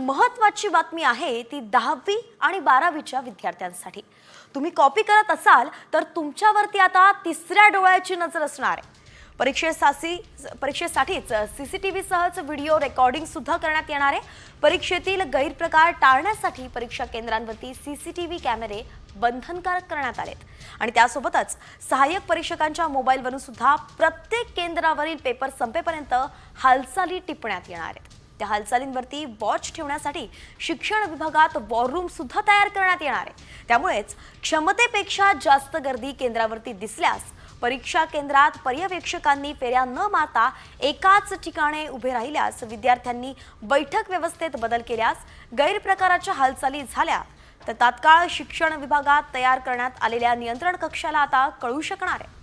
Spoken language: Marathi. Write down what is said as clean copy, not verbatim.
महत्त्वाची बातमी आहे ती 10वी आणि 12वीच्या विद्यार्थ्यांसाठी। तुम्ही कॉपी करत असाल तर तुमच्यावरती आता तिसऱ्या डोळ्याची नजर असणार आहे। परीक्षेसाठीच सीसीटीव्ही सहच व्हिडिओ रेकॉर्डिंग सुद्धा करण्यात येणार आहे। परीक्षेतील गैरप्रकार टाळण्यासाठी परीक्षा केंद्रांवरती सीसीटीव्ही कॅमेरे बंधनकारक करण्यात आलेत आणि त्यासोबतच सहाय्यक परीक्षकांच्या मोबाईलवरून सुद्धा प्रत्येक केंद्रावरील पेपर संपेपर्यंत हालचाली टिपण्यात येणार आहेत। त्या हालचालींवरती वॉच ठेवण्यासाठी शिक्षण विभागात वॉर रूम सुद्धा तयार करण्यात येणार आहे। त्यामुळेच क्षमतेपेक्षा जास्त गर्दी केंद्रावरती दिसल्यास परीक्षा केंद्रात पर्यवेक्षकांनी फेऱ्या न मारता एकाच ठिकाणी उभे राहिल्यास विद्यार्थ्यांनी बैठक व्यवस्थेत बदल केल्यास गैरप्रकाराच्या हालचाली झाल्या तर तात्काळ शिक्षण विभागात तयार करण्यात आलेल्या नियंत्रण कक्षाला आता कळू शकणार आहे।